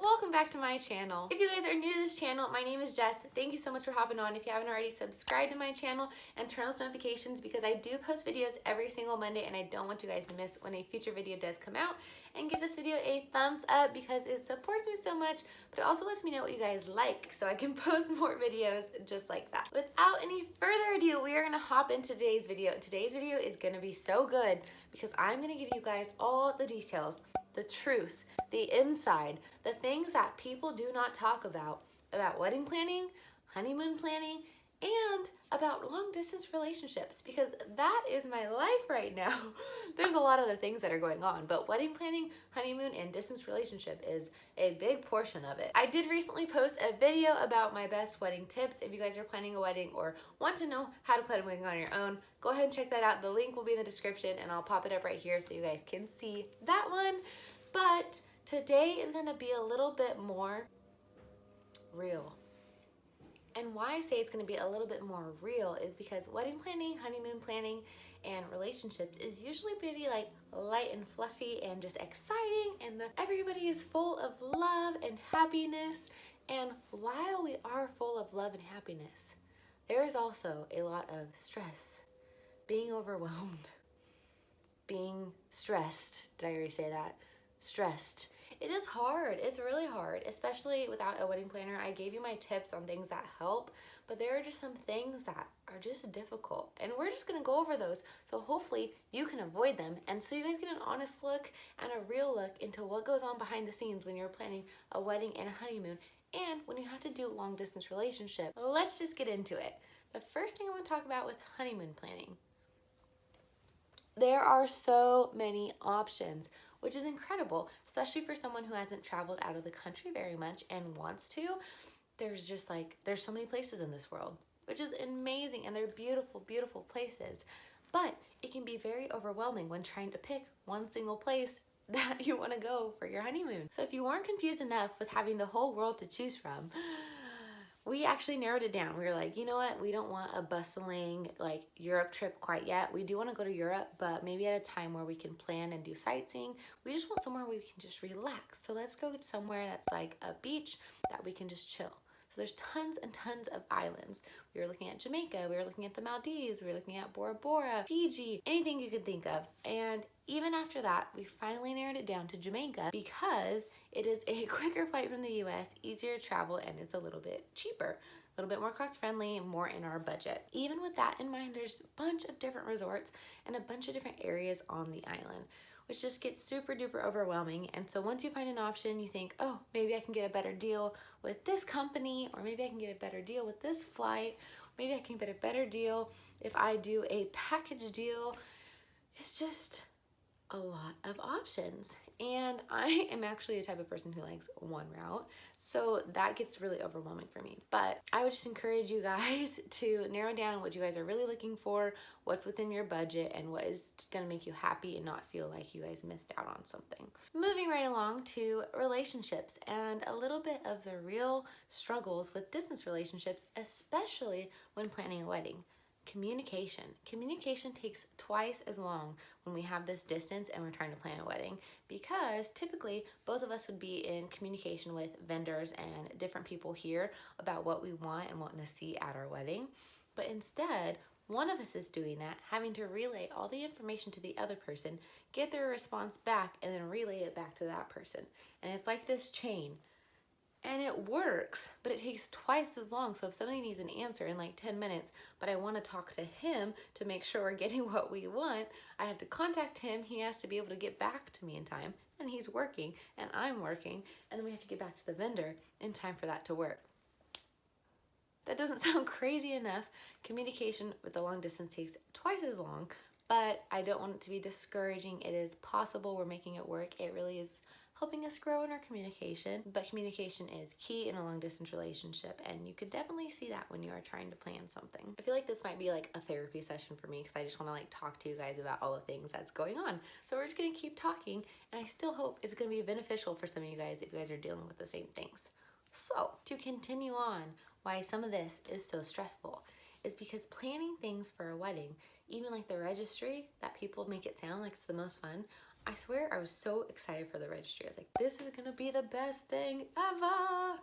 welcome back to my channel. If you guys are new to this channel, my name is Jess. Thank you so much for hopping on. If you haven't already, subscribe to my channel and turn on those notifications because I do post videos every single Monday and I don't want you guys to miss when a future video does come out. And give this video a thumbs up because it supports me so much, but it also lets me know what you guys like so I can post more videos just like that. Without any further ado, we are gonna hop into today's video. Today's video is gonna be so good because I'm gonna give you guys all the details, the truth, the inside, the things that people do not talk about wedding planning, honeymoon planning, and about long distance relationships, because that is my life right now. There's a lot of other things that are going on, but wedding planning, honeymoon, and distance relationship is a big portion of it. I did recently post a video about my best wedding tips. If you guys are planning a wedding or want to know how to plan a wedding on your own, go ahead and check that out. The link will be in the description and I'll pop it up right here so you guys can see that one. But today is gonna be a little bit more real. And why I say it's going to be a little bit more real is because wedding planning, honeymoon planning, and relationships is usually pretty like light and fluffy and just exciting, and everybody is full of love and happiness. And while we are full of love and happiness, there is also a lot of stress, being overwhelmed, being stressed. Did I already say that? Stressed. It is hard. It's really hard, especially without a wedding planner. I gave you my tips on things that help, but there are just some things that are just difficult, and we're just gonna go over those so hopefully you can avoid them, and so you guys get an honest look and a real look into what goes on behind the scenes when you're planning a wedding and a honeymoon and when you have to do long distance relationship. Let's just get into it. The first thing I want to talk about with honeymoon planning. There are so many options, which is incredible, especially for someone who hasn't traveled out of the country very much and wants to. There's so many places in this world, which is amazing, and they're beautiful, beautiful places. But it can be very overwhelming when trying to pick one single place that you want to go for your honeymoon. So if you weren't confused enough with having the whole world to choose from, we actually narrowed it down. We were like, you know what? We don't want a bustling like Europe trip quite yet. We do want to go to Europe, but maybe at a time where we can plan and do sightseeing. We just want somewhere where we can just relax. So let's go somewhere that's like a beach that we can just chill. So there's tons and tons of islands. We were looking at Jamaica. We were looking at the Maldives. We were looking at Bora Bora, Fiji, anything you could think of. And even after that, we finally narrowed it down to Jamaica because it is a quicker flight from the US, easier to travel, and it's a little bit cheaper, a little bit more cost-friendly, and more in our budget. Even with that in mind, there's a bunch of different resorts and a bunch of different areas on the island, which just gets super duper overwhelming. And so once you find an option, you think, oh, maybe I can get a better deal with this company, or maybe I can get a better deal with this flight, maybe I can get a better deal if I do a package deal. It's just a lot of options, and I am actually a type of person who likes one route, so that gets really overwhelming for me. But I would just encourage you guys to narrow down what you guys are really looking for, what's within your budget, and what is gonna make you happy and not feel like you guys missed out on something. Moving right along to relationships and a little bit of the real struggles with distance relationships, especially when planning a wedding. Communication. Communication takes twice as long when we have this distance and we're trying to plan a wedding, because typically both of us would be in communication with vendors and different people here about what we want and wanting to see at our wedding. But instead, one of us is doing that, having to relay all the information to the other person, get their response back, and then relay it back to that person. And it's like this chain. And it works, but it takes twice as long. So if somebody needs an answer in like 10 minutes, but I want to talk to him to make sure we're getting what we want, I have to contact him. He has to be able to get back to me in time, and he's working and I'm working, and then we have to get back to the vendor in time for that to work. That doesn't sound crazy enough. Communication with the long distance takes twice as long, but I don't want it to be discouraging. It is possible. We're making it work. It really is helping us grow in our communication, but communication is key in a long distance relationship, and you could definitely see that when you are trying to plan something. I feel like this might be like a therapy session for me because I just want to like talk to you guys about all the things that's going on. So we're just gonna keep talking, and I still hope it's gonna be beneficial for some of you guys if you guys are dealing with the same things. So to continue on, why some of this is so stressful is because planning things for a wedding, even like the registry that people make it sound like it's the most fun, I swear I was so excited for the registry. I was like, this is gonna be the best thing ever.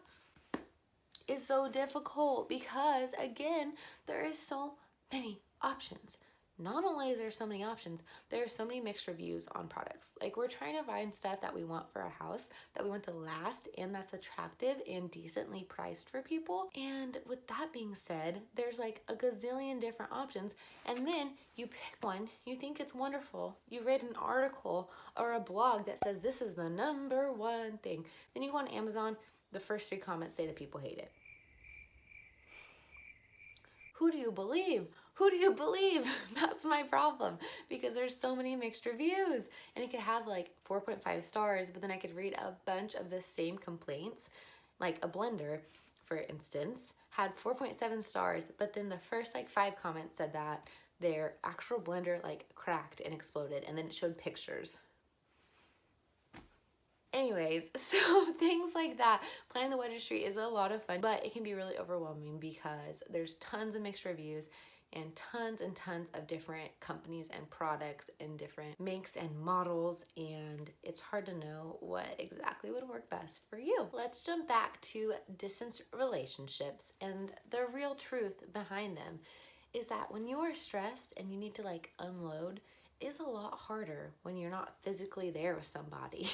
It's so difficult because, again, there is so many options. Not only is there so many options, there are so many mixed reviews on products. Like, we're trying to find stuff that we want for our house, that we want to last, and that's attractive and decently priced for people. And with that being said, there's like a gazillion different options. And then you pick one, you think it's wonderful. You read an article or a blog that says this is the #1 thing. Then you go on Amazon, the first 3 comments say that people hate it. Who do you believe? Who do you believe? That's my problem, because there's so many mixed reviews, and it could have like 4.5 stars, but then I could read a bunch of the same complaints. Like a blender, for instance, had 4.7 stars, but then the first like 5 comments said that their actual blender like cracked and exploded, and then it showed pictures. Anyways, so things like that. Planning the registry is a lot of fun, but it can be really overwhelming because there's tons of mixed reviews and tons of different companies and products and different makes and models, and it's hard to know what exactly would work best for you. Let's jump back to distance relationships, and the real truth behind them is that when you are stressed and you need to like unload, is a lot harder when you're not physically there with somebody.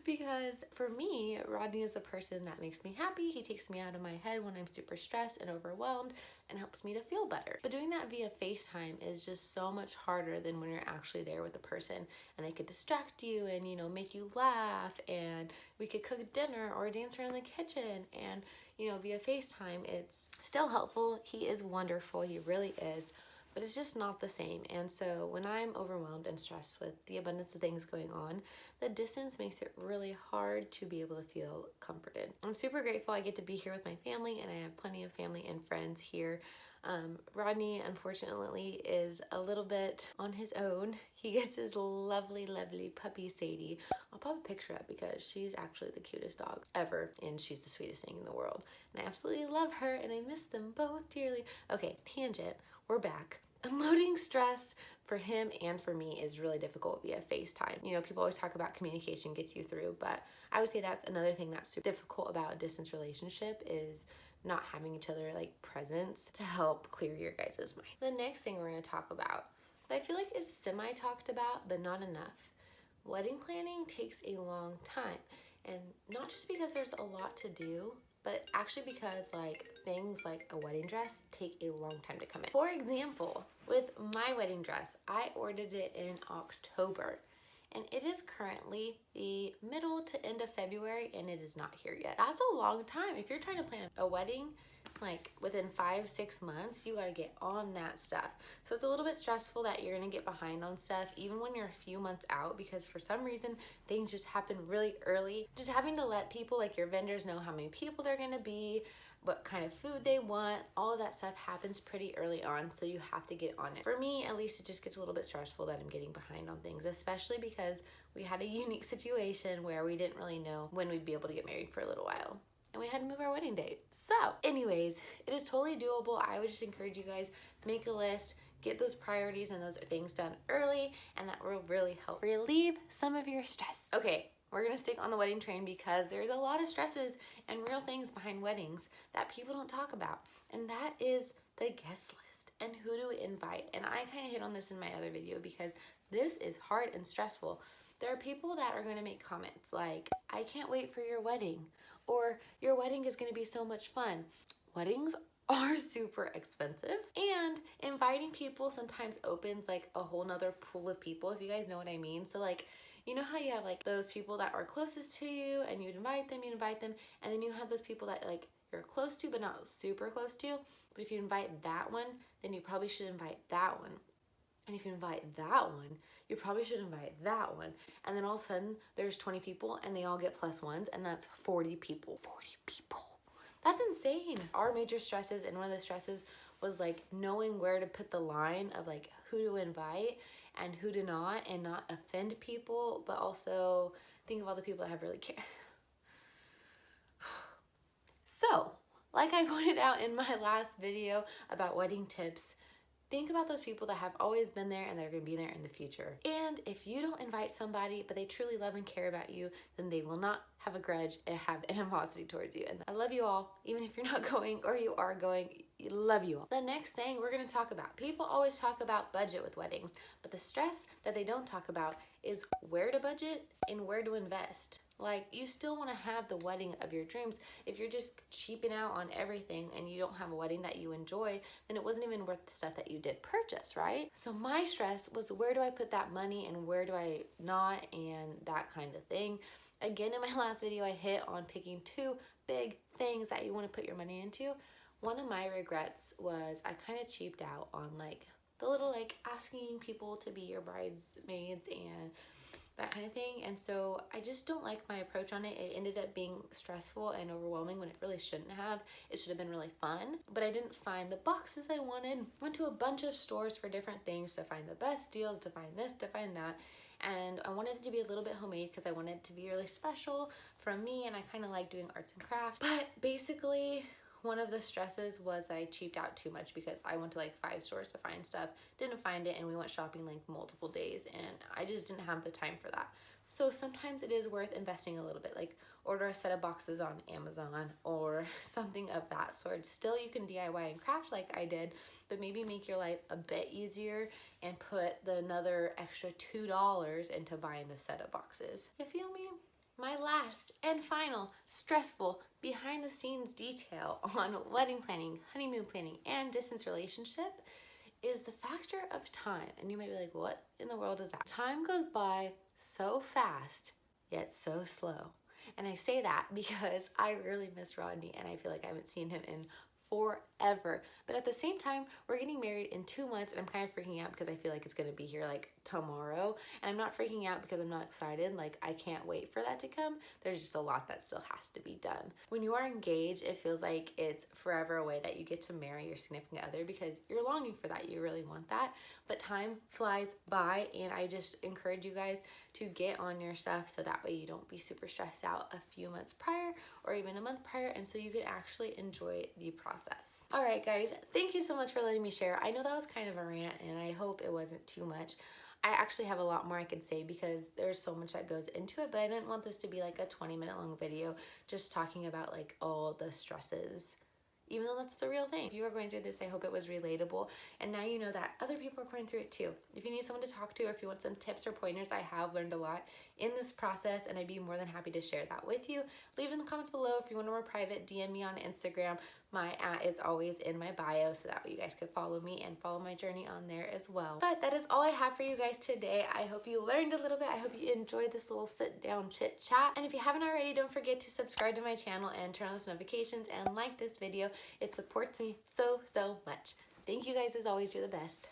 Because for me, Rodney is a person that makes me happy. He takes me out of my head when I'm super stressed and overwhelmed and helps me to feel better. But doing that via FaceTime is just so much harder than when you're actually there with the person, and they could distract you and, you know, make you laugh, and we could cook dinner or dance around the kitchen. And, you know, via FaceTime, it's still helpful. He is wonderful. He really is. But it's just not the same. And so when I'm overwhelmed and stressed with the abundance of things going on, the distance makes it really hard to be able to feel comforted. I'm super grateful I get to be here with my family, and I have plenty of family and friends here. Rodney, unfortunately, is a little bit on his own. He gets his lovely puppy Sadie. I'll pop a picture up because she's actually the cutest dog ever, and she's the sweetest thing in the world. And I absolutely love her, and I miss them both dearly. Okay, tangent, we're back. Unloading stress for him and for me is really difficult via FaceTime. You know, people always talk about communication gets you through, but I would say that's another thing that's super difficult about a distance relationship is not having each other like presence to help clear your guys' mind. The next thing we're going to talk about that I feel like is semi talked about but not enough. Wedding planning takes a long time, and not just because there's a lot to do, but actually because like things like a wedding dress take a long time to come in. For example, with my wedding dress, I ordered it in October, and it is currently the middle to end of February, and it is not here yet. That's a long time. If you're trying to plan a wedding like within 5-6 months, you gotta get on that stuff. So it's a little bit stressful that you're gonna get behind on stuff even when you're a few months out, because for some reason things just happen really early. Just having to let people, like your vendors, know how many people they're gonna be, what kind of food they want, all of that stuff happens pretty early on, so you have to get on it. For me, at least, it just gets a little bit stressful that I'm getting behind on things, especially because we had a unique situation where we didn't really know when we'd be able to get married for a little while, and we had to move our wedding date. So anyways, it is totally doable. I would just encourage you guys, make a list, get those priorities and those things done early, and that will really help relieve some of your stress. Okay, we're gonna stick on the wedding train because there's a lot of stresses and real things behind weddings that people don't talk about, and that is the guest list and who to invite. And I kind of hit on this in my other video because this is hard and stressful. There are people that are going to make comments like, I can't wait for your wedding, or your wedding is going to be so much fun. Weddings are super expensive, and inviting people sometimes opens like a whole nother pool of people, if you guys know what I mean. So like, you know how you have like those people that are closest to you and you'd invite them, and then you have those people that like you're close to but not super close to. But if you invite that one, then you probably should invite that one. And if you invite that one, you probably should invite that one. And then all of a sudden there's 20 people and they all get plus ones, and that's 40 people. 40 people. That's insane. Our major stresses, and one of the stresses was like knowing where to put the line of like who to invite and who to not, and not offend people, but also think of all the people that have really care. So, like I pointed out in my last video about wedding tips, Think about those people that have always been there and they're going to be there in the future. And if you don't invite somebody, but they truly love and care about you, then they will not have a grudge and have animosity towards you. And I love you all, even if you're not going or you are going, I love you all. The next thing we're going to talk about, people always talk about budget with weddings, but the stress that they don't talk about is where to budget and where to invest. Like, you still want to have the wedding of your dreams. If you're just cheaping out on everything and you don't have a wedding that you enjoy, then it wasn't even worth the stuff that you did purchase, right? So my stress was, where do I put that money and where do I not, and that kind of thing. Again, in my last video, I hit on picking 2 big things that you want to put your money into. One of my regrets was I kind of cheaped out on like the little like asking people to be your bridesmaids and that kind of thing. And so I just don't like my approach on it. It ended up being stressful and overwhelming when it really shouldn't have. It should have been really fun, but I didn't find the boxes I wanted. Went to a bunch of stores for different things to find the best deals, to find this, to find that. And I wanted it to be a little bit homemade because I wanted it to be really special from me, and I kind of like doing arts and crafts. But basically, one of the stresses was that I cheaped out too much because I went to like 5 stores to find stuff, didn't find it, and we went shopping like multiple days, and I just didn't have the time for that. So sometimes it is worth investing a little bit, like order a set of boxes on Amazon or something of that sort. Still, you can DIY and craft like I did, but maybe make your life a bit easier and put another extra $2 into buying the set of boxes. You feel me? My last and final stressful behind the scenes detail on wedding planning, honeymoon planning, and distance relationship is the factor of time. And you might be like, what in the world is that? Time goes by so fast, yet so slow. And I say that because I really miss Rodney and I feel like I haven't seen him in forever. But at the same time, we're getting married in 2 months, and I'm kind of freaking out because I feel like it's gonna be here like tomorrow. And I'm not freaking out because I'm not excited. Like, I can't wait for that to come. There's just a lot that still has to be done. When you are engaged, it feels like it's forever away that you get to marry your significant other because you're longing for that. You really want that. But time flies by, and I just encourage you guys to get on your stuff so that way you don't be super stressed out a few months prior or even a month prior, and so you can actually enjoy the process. All right, guys, thank you so much for letting me share. I know that was kind of a rant, and I hope it wasn't too much. I actually have a lot more I could say because there's so much that goes into it, but I didn't want this to be like a 20-minute long video just talking about like all the stresses, even though that's the real thing. If you are going through this, I hope it was relatable, and now you know that other people are going through it too. If you need someone to talk to, or if you want some tips or pointers, I have learned a lot in this process, and I'd be more than happy to share that with you. Leave it in the comments below. If you want a more private, DM me on Instagram. My @ is always in my bio, so that way you guys could follow me and follow my journey on there as well. But that is all I have for you guys today. I hope you learned a little bit. I hope you enjoyed this little sit down chit chat. And if you haven't already, don't forget to subscribe to my channel and turn on those notifications and like this video. It supports me so much. Thank you guys as always. You're the best.